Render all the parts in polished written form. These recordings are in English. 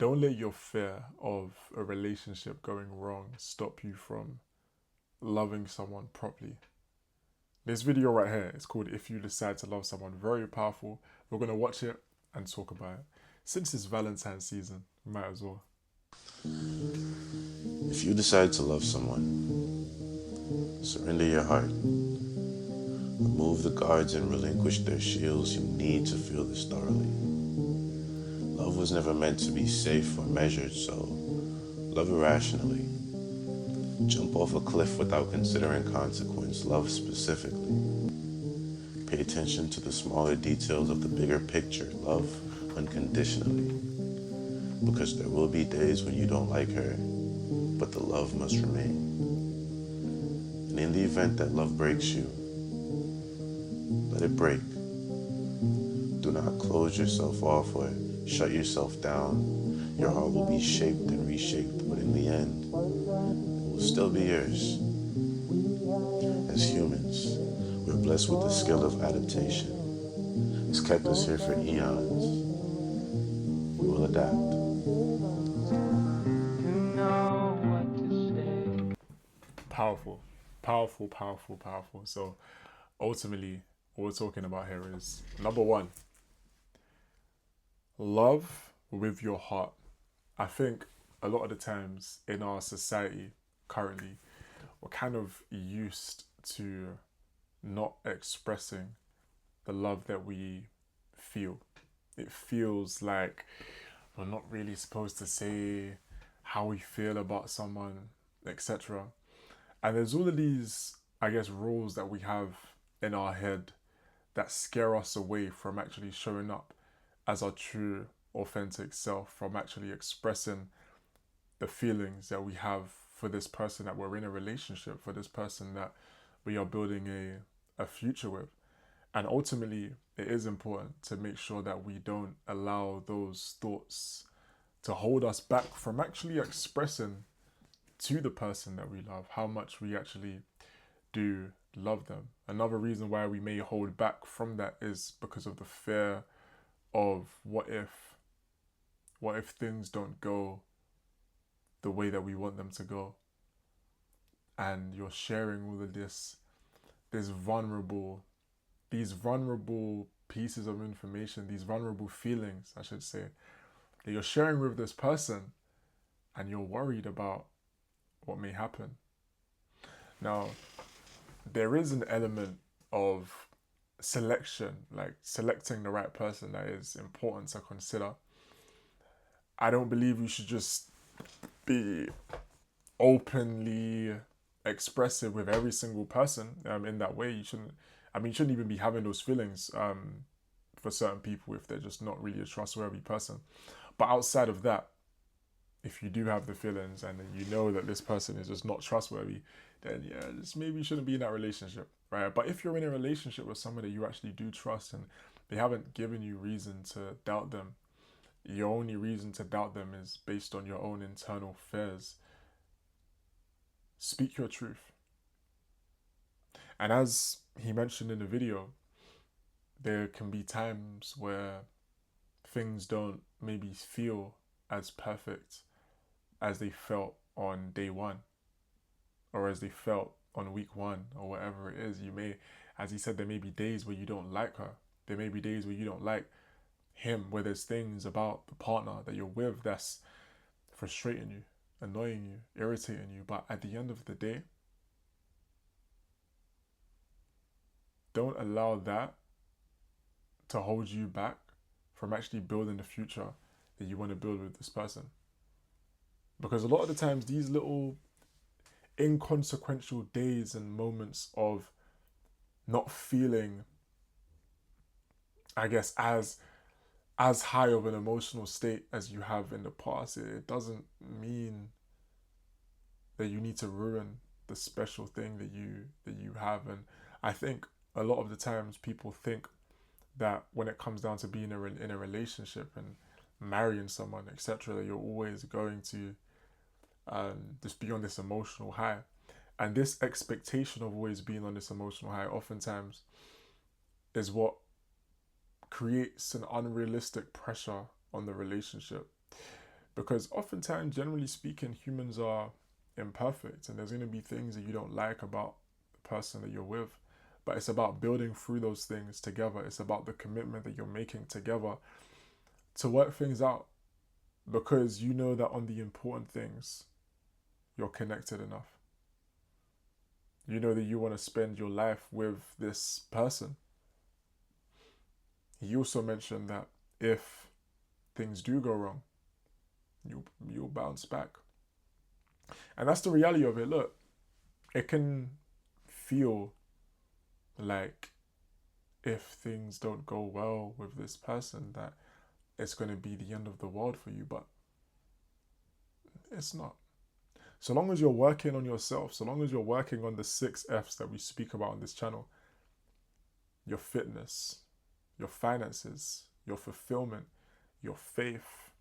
Don't let your fear of a relationship going wrong stop you from loving someone properly. This video right here is called If You Decide to Love Someone. Very powerful. We're going to watch it and talk about it. Since it's Valentine's season, we might as well. If you decide to love someone, surrender your heart, remove the guards and relinquish their shields. You need to feel this thoroughly. Love was never meant to be safe or measured, so love irrationally. Jump off a cliff without considering consequence. Love specifically. Pay attention to the smaller details of the bigger picture. Love unconditionally. Because there will be days when you don't like her, but the love must remain. And in the event that love breaks you, let it break. Do not close yourself off or shut yourself down. Your heart will be shaped and reshaped, but in the end, it will still be yours. As humans, we're blessed with the skill of adaptation. It's kept us here for eons. We will adapt. Powerful. Powerful, powerful, powerful. So ultimately, what we're talking about here is number one, love with your heart. I think a lot of the times in our society currently, we're kind of used to not expressing the love that we feel. It feels like we're not really supposed to say how we feel about someone, etc. And there's all of these, I guess, rules that we have in our head that scare us away from actually showing up as our true, authentic self, from actually expressing the feelings that we have for this person that we're in a relationship, for this person that we are building a future with. And ultimately, it is important to make sure that we don't allow those thoughts to hold us back from actually expressing to the person that we love how much we actually do love them. Another reason why we may hold back from that is because of the fear of what if things don't go the way that we want them to go, and you're sharing all of this vulnerable these vulnerable pieces of information, these vulnerable feelings, I should say, that you're sharing with this person, and you're worried about what may happen. Now, there is an element of selection, like selecting the right person, that is important to consider. I don't believe you should just be openly expressive with every single person in that way. You shouldn't. I mean, you shouldn't even be having those feelings for certain people if they're just not really a trustworthy person. But outside of that, if you do have the feelings and you know that this person is just not trustworthy, then yeah, just maybe you shouldn't be in that relationship, right? But if you're in a relationship with somebody you actually do trust and they haven't given you reason to doubt them, your only reason to doubt them is based on your own internal fears. Speak your truth. And as he mentioned in the video, there can be times where things don't maybe feel as perfect as they felt on day one, or as they felt on week one, or whatever it is. You may, as he said, there may be days where you don't like her. There may be days where you don't like him, where there's things about the partner that you're with that's frustrating you, annoying you, irritating you. But at the end of the day, don't allow that to hold you back from actually building the future that you want to build with this person. Because a lot of the times, these little inconsequential days and moments of not feeling, I guess, as high of an emotional state as you have in the past, it doesn't mean that you need to ruin the special thing that you have. And I think a lot of the times people think that when it comes down to being in a relationship and marrying someone, etc., that you're always going to just be on this emotional high. And this expectation of always being on this emotional high oftentimes is what creates an unrealistic pressure on the relationship. Because oftentimes, generally speaking, humans are imperfect and there's going to be things that you don't like about the person that you're with. But it's about building through those things together. It's about the commitment that you're making together to work things out, because you know that on the important things, you're connected enough. You know that you want to spend your life with this person. He also mentioned that if things do go wrong, you'll bounce back. And that's the reality of it. Look, it can feel like if things don't go well with this person that it's going to be the end of the world for you, but it's not. So long as you're working on yourself, so long as you're working on the 6 F's that we speak about on this channel, your fitness, your finances, your fulfillment, your faith,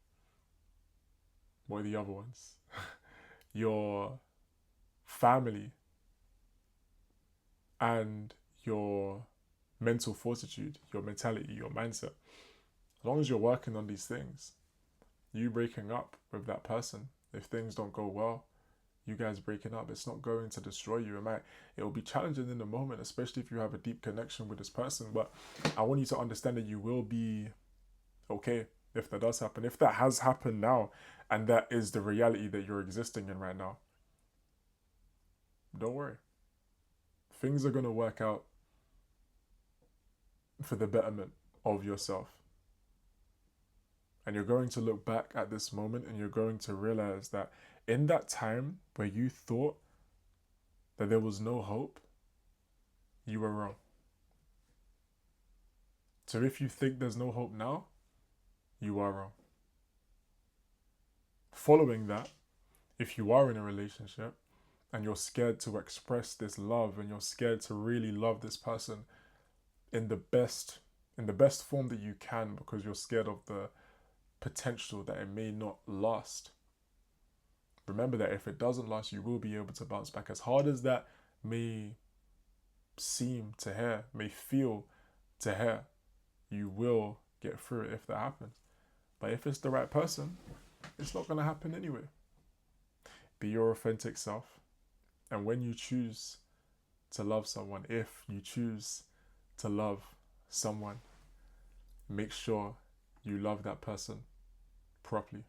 what are the other ones? Your family, and your mental fortitude, your mentality, your mindset. As long as you're working on these things, you breaking up with that person, if things don't go well, you guys breaking up, it's not going to destroy you. It will be challenging in the moment, especially if you have a deep connection with this person. But I want you to understand that you will be okay if that does happen. If that has happened now, and that is the reality that you're existing in right now, don't worry. Things are going to work out for the betterment of yourself. And you're going to look back at this moment and you're going to realize that in that time where you thought that there was no hope, you were wrong. So if you think there's no hope now, you are wrong. Following that, if you are in a relationship and you're scared to express this love and you're scared to really love this person in the best form that you can, because you're scared of the potential that it may not last, remember that if it doesn't last, you will be able to bounce back. As hard as that may seem to her, may feel to her, you will get through it if that happens. But if it's the right person, it's not going to happen anyway. Be your authentic self. And when you choose to love someone, if you choose to love someone, make sure you love that person properly.